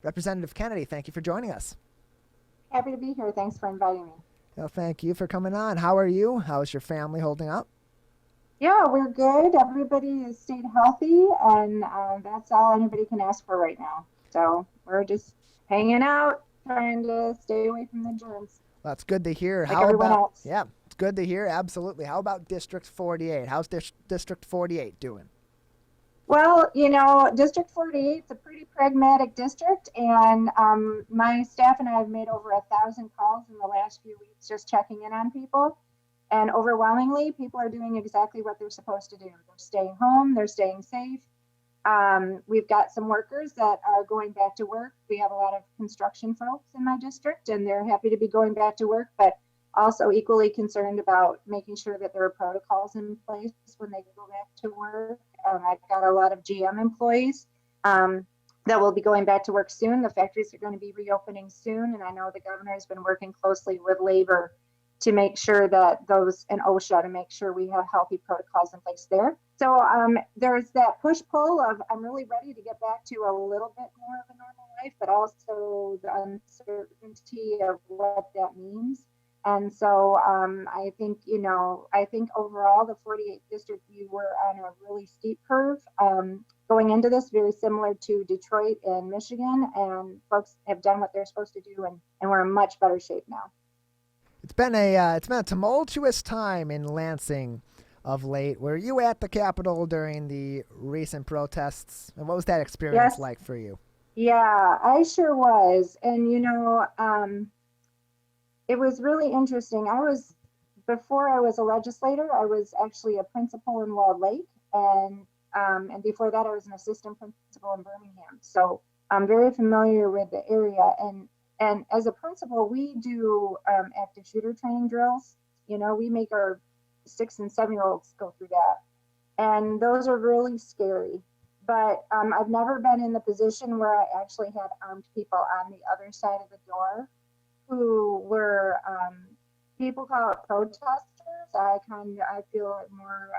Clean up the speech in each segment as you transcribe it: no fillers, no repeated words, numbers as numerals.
Representative Kennedy, thank you for joining us. Happy to be here. Thanks for inviting me. Well, thank you for coming on. How are you? How's your family holding up? Yeah, we're good. Everybody has stayed healthy, and that's all anybody can ask for right now. So we're just hanging out, trying to stay away from the germs, Well, that's good to hear. like How everyone about, else. yeah, it's good to hear. Absolutely. How about District 48? How's District 48 doing? Well, District 48 is a pretty pragmatic district, and my staff and I have made over 1,000 calls in the last few weeks just checking in on people. And overwhelmingly, people are doing exactly what they're supposed to do. They're staying home, they're staying safe. We've got some workers that are going back to work. We have a lot of construction folks in my district, and they're happy to be going back to work, but also equally concerned about making sure that there are protocols in place when they go back to work. I've got a lot of GM employees that will be going back to work soon. The factories are going to be reopening soon, and I know the governor has been working closely with labor to make sure that those and OSHA to make sure we have healthy protocols in place there. So there's that push pull of I'm really ready to get back to a little bit more of a normal life, but also the uncertainty of what that means. And so I think overall the 48th district, we were on a really steep curve going into this, very similar to Detroit and Michigan, and folks have done what they're supposed to do, and we're in much better shape now. It's been a tumultuous time in Lansing of late. Were you at the Capitol during the recent protests? And what was that experience Yes, like for you? yeah, I sure was. And it was really interesting. Before I was a legislator, I was actually a principal in Walled Lake, and before that, I was an assistant principal in Birmingham. So I'm very familiar with the area. And as a principal, we do active shooter training drills. We make our 6 and 7 year olds go through that, and those are really scary. But I've never been in the position where I actually had armed people on the other side of the door who were people call it protesters. I feel it more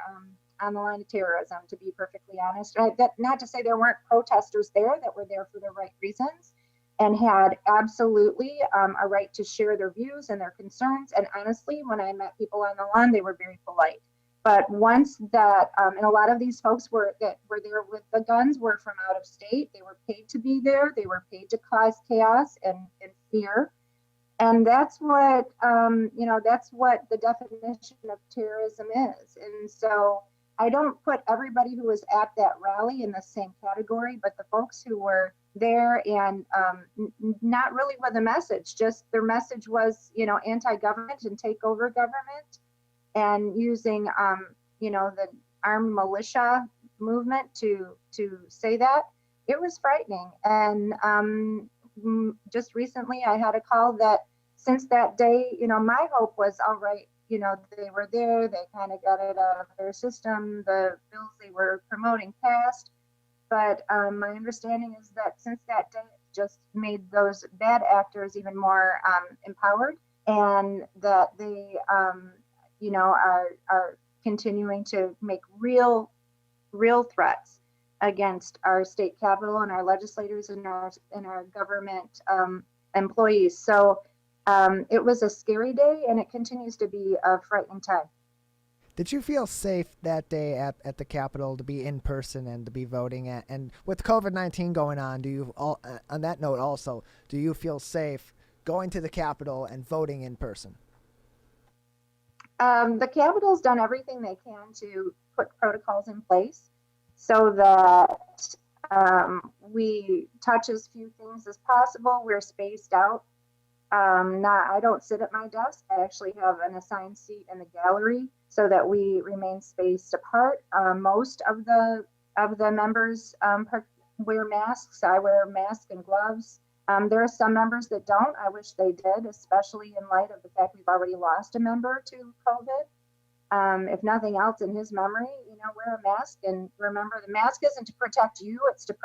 on the line of terrorism, to be perfectly honest. Not to say there weren't protesters there that were there for the right reasons and had absolutely a right to share their views and their concerns. And honestly, when I met people on the lawn, they were very polite. But once that, and a lot of these folks that were there with the guns were from out of state. They were paid to be there. They were paid to cause chaos and fear, and that's what the definition of terrorism is. And so I don't put everybody who was at that rally in the same category, but the folks who were there and not really with a message, just their message was anti-government and take over government, and using the armed militia movement to say that. It was frightening. And just recently I had a call that since that day, my hope was, all right, they were there, they kind of got it out of their system, the bills they were promoting passed. But my understanding is that since that day, it just made those bad actors even more empowered, and that they, are continuing to make real threats against our state capitol and our legislators and our government employees. So it was a scary day, and it continues to be a frightening time. Did you feel safe that day at the Capitol to be in person and to be voting at? And with COVID-19 going on, on that note also, do you feel safe going to the Capitol and voting in person? The Capitol's done everything they can to put protocols in place so that we touch as few things as possible. We're spaced out. I don't sit at my desk. I actually have an assigned seat in the gallery so that we remain spaced apart. Most of the members wear masks. I wear a mask and gloves. There are some members that don't. I wish they did, especially in light of the fact we've already lost a member to COVID. If nothing else, in his memory, wear a mask, and remember, the mask isn't to protect you; it's to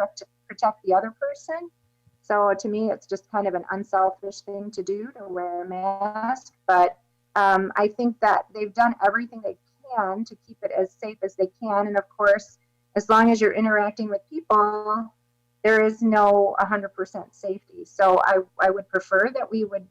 protect the other person. So to me, it's just kind of an unselfish thing to do, to wear a mask. But I think that they've done everything they can to keep it as safe as they can. And of course, as long as you're interacting with people, there is no 100% safety. So I would prefer that we would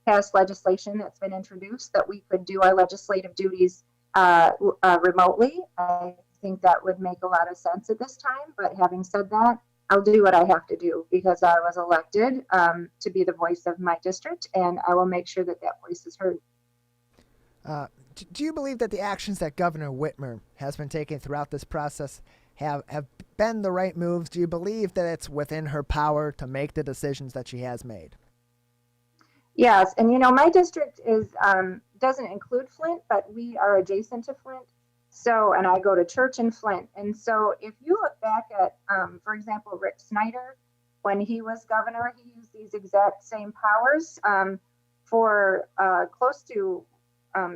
pass legislation that's been introduced that we could do our legislative duties remotely. I think that would make a lot of sense at this time. But having said that, I'll do what I have to do because I was elected to be the voice of my district, and I will make sure that that voice is heard. Do you believe that the actions that Governor Whitmer has been taking throughout this process have been the right moves? Do you believe that it's within her power to make the decisions that she has made? Yes, and my district is doesn't include Flint, but we are adjacent to Flint. So, and I go to church in Flint. And so, if you look back at, for example, Rick Snyder, when he was governor, he used these exact same powers for close to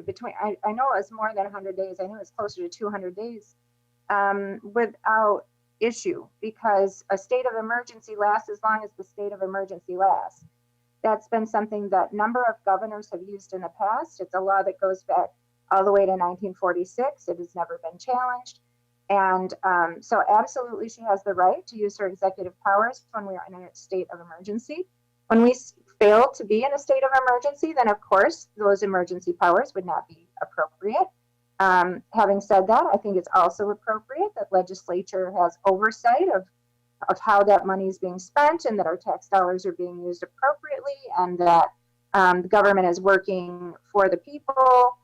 between. I know it was more than 100 days. I know it's closer to 200 days without issue because a state of emergency lasts as long as the state of emergency lasts. That's been something that a number of governors have used in the past. It's a law that goes back all the way to 1946. It has never been challenged. And so absolutely she has the right to use her executive powers when we are in a state of emergency. When we fail to be in a state of emergency, then of course those emergency powers would not be appropriate. Having said that, I think it's also appropriate that legislature has oversight of how that money is being spent and that our tax dollars are being used appropriately and that the government is working for the people.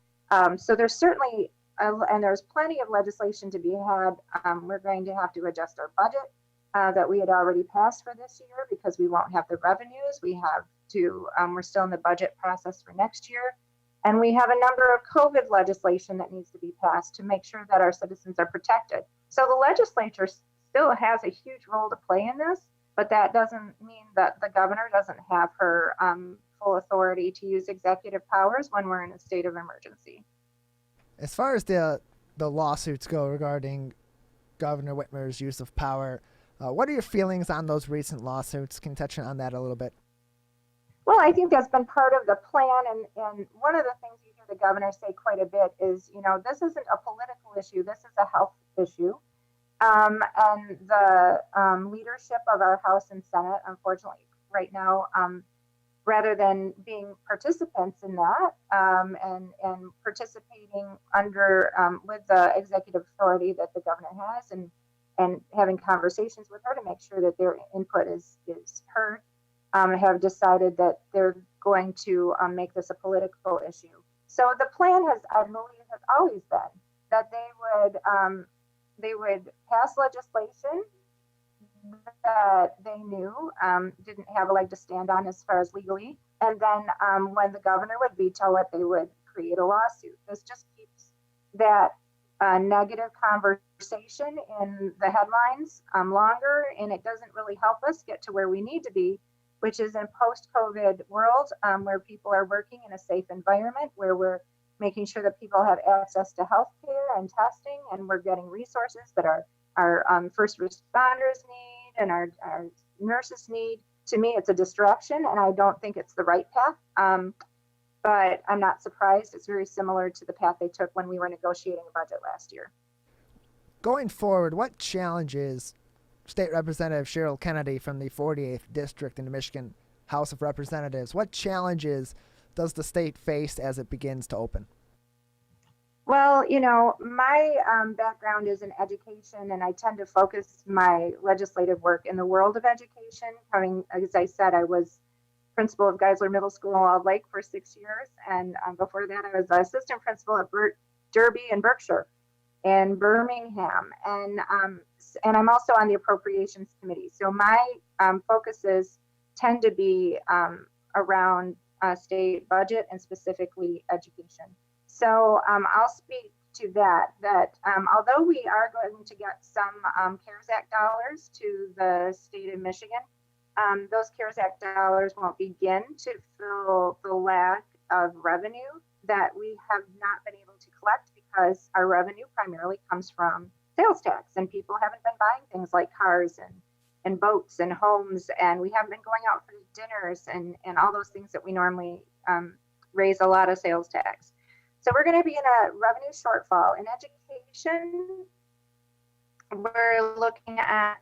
So there's certainly, and there's plenty of legislation to be had. We're going to have to adjust our budget that we had already passed for this year because we won't have the revenues. We have to, we're still in the budget process for next year. And we have a number of COVID legislation that needs to be passed to make sure that our citizens are protected. So the legislature still has a huge role to play in this, but that doesn't mean that the governor doesn't have her full authority to use executive powers when we're in a state of emergency. As far as the lawsuits go regarding Governor Whitmer's use of power, what are your feelings on those recent lawsuits? Can you touch on that a little bit? Well, I think that's been part of the plan. And one of the things you hear the governor say quite a bit is, this isn't a political issue. This is a health issue. And the leadership of our House and Senate, unfortunately, right now, rather than being participants in that and participating under with the executive authority that the governor has and having conversations with her to make sure that their input is heard, have decided that they're going to make this a political issue. So the plan has, I believe, has always been that they would pass legislation that they knew didn't have a leg to stand on as far as legally. And then when the governor would veto it, they would create a lawsuit. This just keeps that negative conversation in the headlines longer, and it doesn't really help us get to where we need to be, which is in post-COVID world where people are working in a safe environment, where we're making sure that people have access to health care and testing, and we're getting resources that our first responders need and our nurses need. To me, it's a distraction, and I don't think it's the right path. But I'm not surprised. It's very similar to the path they took when we were negotiating a budget last year. Going forward, what challenges State Representative Sheryl Kennedy from the 48th District in the Michigan House of Representatives, what challenges does the state face as it begins to open? Well, my background is in education, and I tend to focus my legislative work in the world of education. As I said, I was principal of Geisler Middle School in Walled Lake for 6 years, and before that, I was the assistant principal at Derby and Berkshire and Birmingham, and I'm also on the Appropriations Committee. So my focuses tend to be around state budget and specifically education. So I'll speak to that although we are going to get some CARES Act dollars to the state of Michigan, those CARES Act dollars won't begin to fill the lack of revenue that we have not been able to collect because our revenue primarily comes from sales tax, and people haven't been buying things like cars and boats and homes, and we haven't been going out for dinners and all those things that we normally raise a lot of sales tax. So we're going to be in a revenue shortfall. In education, we're looking at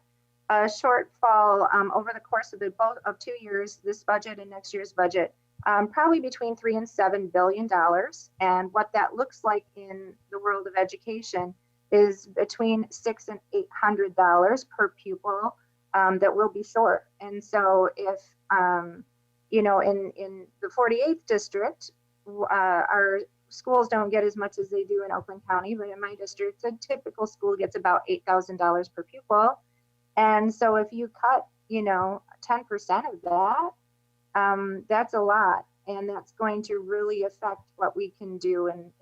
a shortfall over the course of both of 2 years, this budget and next year's budget, probably between $3 and $7 billion. And what that looks like in the world of education is between $600 and $800 per pupil that will be short. And so if in the 48th district, our schools don't get as much as they do in Oakland County, but in my district, a typical school gets about $8,000 per pupil. And so if you cut, 10% of that, that's a lot. And that's going to really affect what we can do in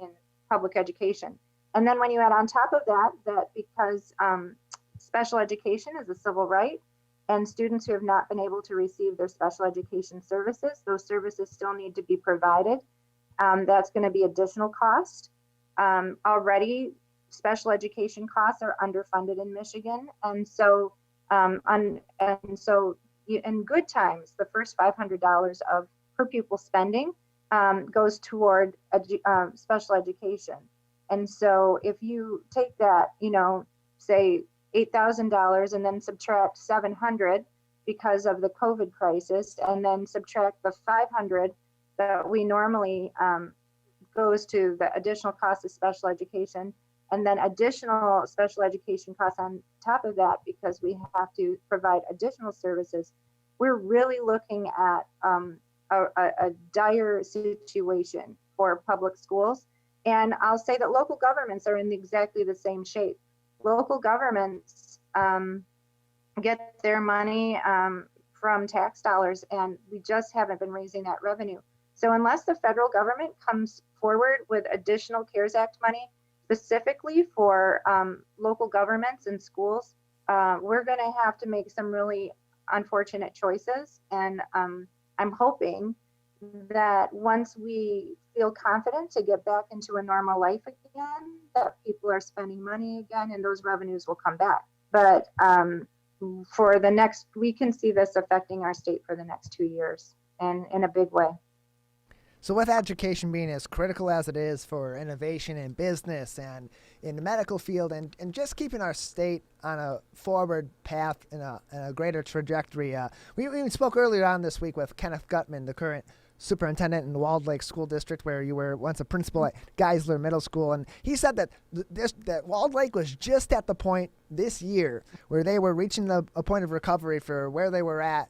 public education. And then when you add on top of that because special education is a civil right, and students who have not been able to receive their special education services, those services still need to be provided. That's going to be additional cost. Already, special education costs are underfunded in Michigan, and so in good times, the first $500 of per pupil spending goes toward special education. And so if you take that, say $8,000 and then subtract $700 because of the COVID crisis, and then subtract the $500 that we normally goes to the additional cost of special education, and then additional special education costs on top of that because we have to provide additional services, we're really looking at a dire situation for public schools. And I'll say that local governments are in exactly the same shape. Local governments get their money from tax dollars, and we just haven't been raising that revenue. So unless the federal government comes forward with additional CARES Act money specifically for local governments and schools, we're going to have to make some really unfortunate choices. And I'm hoping that once we feel confident to get back into a normal life again, that people are spending money again and those revenues will come back. But we can see this affecting our state for the next 2 years and in a big way. So with education being as critical as it is for innovation in business and in the medical field, and just keeping our state on a forward path in a greater trajectory, we spoke earlier on this week with Kenneth Gutman, the current superintendent in the Walled Lake School District, where you were once a principal at Geisler Middle School, and he said that that Walled Lake was just at the point this year where they were reaching a point of recovery from where they were at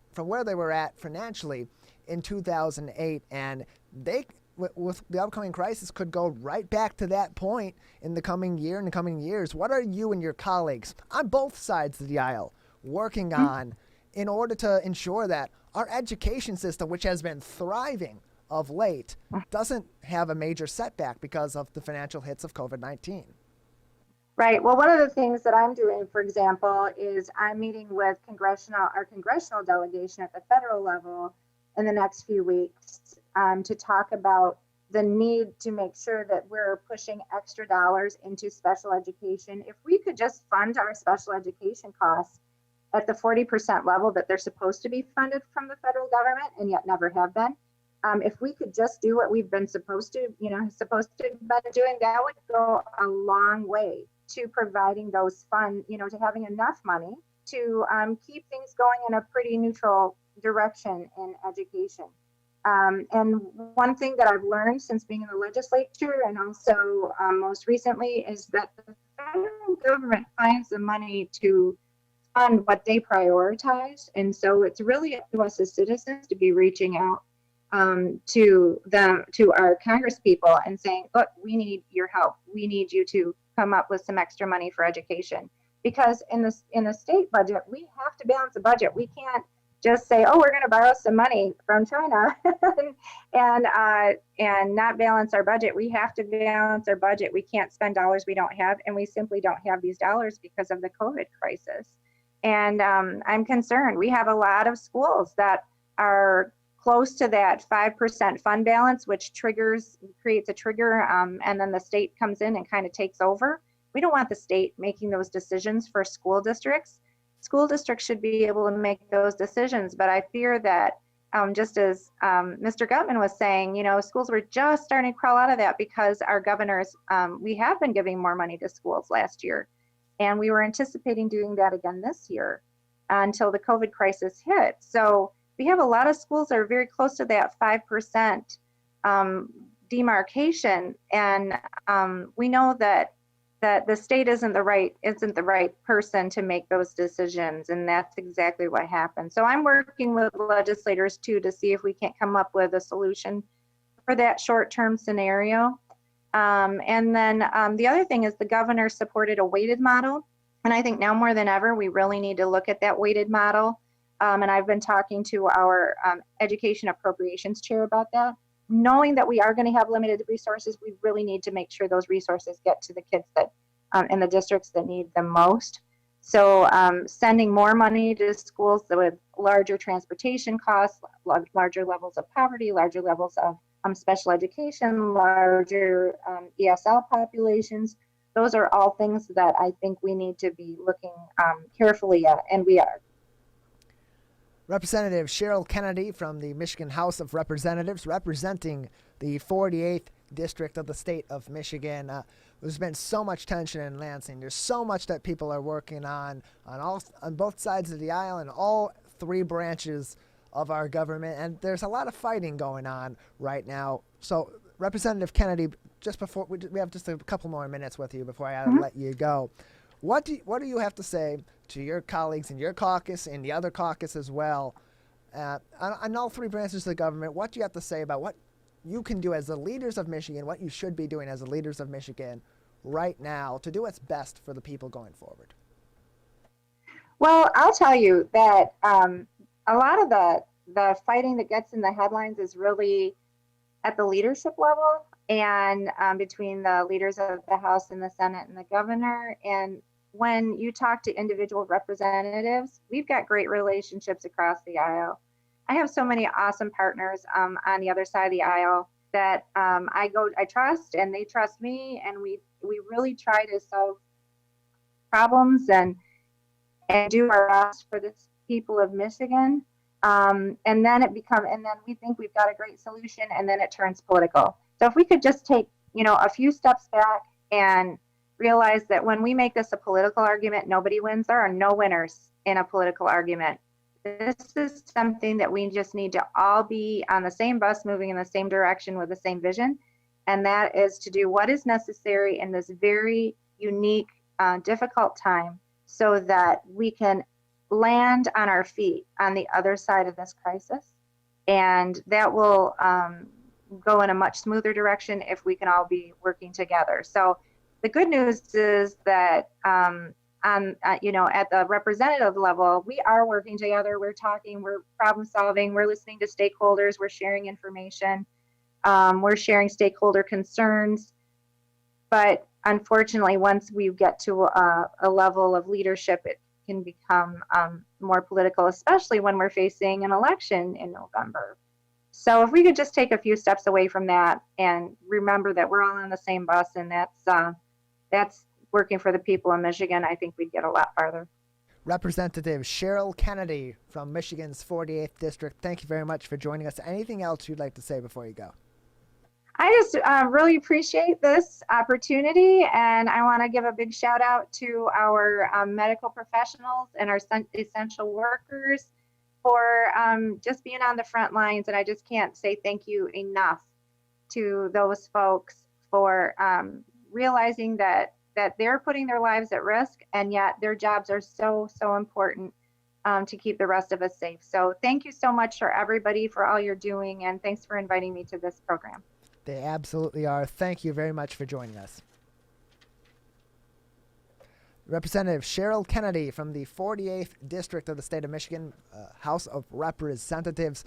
financially in 2008, and they, with the upcoming crisis, could go right back to that point in the coming year and the coming years. What are you and your colleagues on both sides of the aisle working on in order to ensure that our education system, which has been thriving of late, doesn't have a major setback because of the financial hits of COVID-19? Right. Well, one of the things that I'm doing, for example, is I'm meeting with our congressional delegation at the federal level in the next few weeks to talk about the need to make sure that we're pushing extra dollars into special education. If we could just fund our special education costs at the 40% level that they're supposed to be funded from the federal government and yet never have been, if we could just do what we've been supposed to be doing, that would go a long way to providing those funds, to having enough money to keep things going in a pretty neutral direction in education. And one thing that I've learned since being in the legislature and also most recently is that the federal government finds the money to fund what they prioritize. And so it's really up to us as citizens to be reaching out to our Congress people and saying, look, we need your help. We need you to come up with some extra money for education. Because in the state budget, we have to balance the budget. We can't just say, oh, we're going to borrow some money from China and not balance our budget. We have to balance our budget. We can't spend dollars we don't have, and we simply don't have these dollars because of the COVID crisis. And I'm concerned. We have a lot of schools that are close to that 5% fund balance, which creates a trigger, and then the state comes in and kind of takes over. We don't want the state making those decisions for school districts. School districts should be able to make those decisions, but I fear that just as Mr. Gutman was saying, schools were just starting to crawl out of that because our governors, we have been giving more money to schools last year, and we were anticipating doing that again this year. until the COVID crisis hit. So we have a lot of schools that are very close to that 5% demarcation, and we know that the state isn't the right person to make those decisions, and that's exactly what happened. So I'm working with legislators too to see if we can't come up with a solution for that short-term scenario. And then the other thing is the governor supported a weighted model, and I think now more than ever we really need to look at that weighted model. And I've been talking to our education appropriations chair about that. Knowing that we are going to have limited resources, we really need to make sure those resources get to the kids that in the districts that need them most. So sending more money to schools with larger transportation costs, larger levels of poverty, larger levels of special education, larger ESL populations, those are all things that I think we need to be looking carefully at, and we are. Representative Sheryl Kennedy from the Michigan House of Representatives, representing the 48th District of the state of Michigan. There's been so much tension in Lansing. There's so much that people are working on both sides of the aisle and all three branches of our government, and there's a lot of fighting going on right now. So, Representative Kennedy, just before we have just a couple more minutes with you before I let you go. What do you have to say to your colleagues in your caucus and the other caucus as well, on all three branches of the government? What do you have to say about what you can do as the leaders of Michigan, what you should be doing as the leaders of Michigan right now to do what's best for the people going forward? Well, I'll tell you that a lot of the fighting that gets in the headlines is really at the leadership level, and between the leaders of the House and the Senate and the governor. And when you talk to individual representatives, we've got great relationships across the aisle. I have so many awesome partners on the other side of the aisle that I trust, and they trust me, and we really try to solve problems and do our best for the people of Michigan. And then we think we've got a great solution, and then it turns political. So if we could just take, a few steps back and realize that when we make this a political argument, nobody wins. There are no winners in a political argument. This is something that we just need to all be on the same bus, moving in the same direction with the same vision. And that is to do what is necessary in this very unique, difficult time so that we can land on our feet on the other side of this crisis. And that will go in a much smoother direction if we can all be working together. So the good news is that at the representative level, we are working together. We're talking, we're problem solving, we're listening to stakeholders, we're sharing information, we're sharing stakeholder concerns. But unfortunately, once we get to a level of leadership, it can become more political, especially when we're facing an election in November. So if we could just take a few steps away from that and remember that we're all on the same bus, and that's working for the people of Michigan, I think we'd get a lot farther. Representative Sheryl Kennedy from Michigan's 48th District, thank you very much for joining us. Anything else you'd like to say before you go? I just really appreciate this opportunity, and I want to give a big shout out to our medical professionals and our essential workers for just being on the front lines. And I just can't say thank you enough to those folks for realizing that they're putting their lives at risk, and yet their jobs are so important to keep the rest of us safe. So thank you so much for everybody for all you're doing, and thanks for inviting me to this program. They absolutely are. Thank you very much for joining us. Representative Sheryl Kennedy from the 48th District of the state of Michigan, House of Representatives.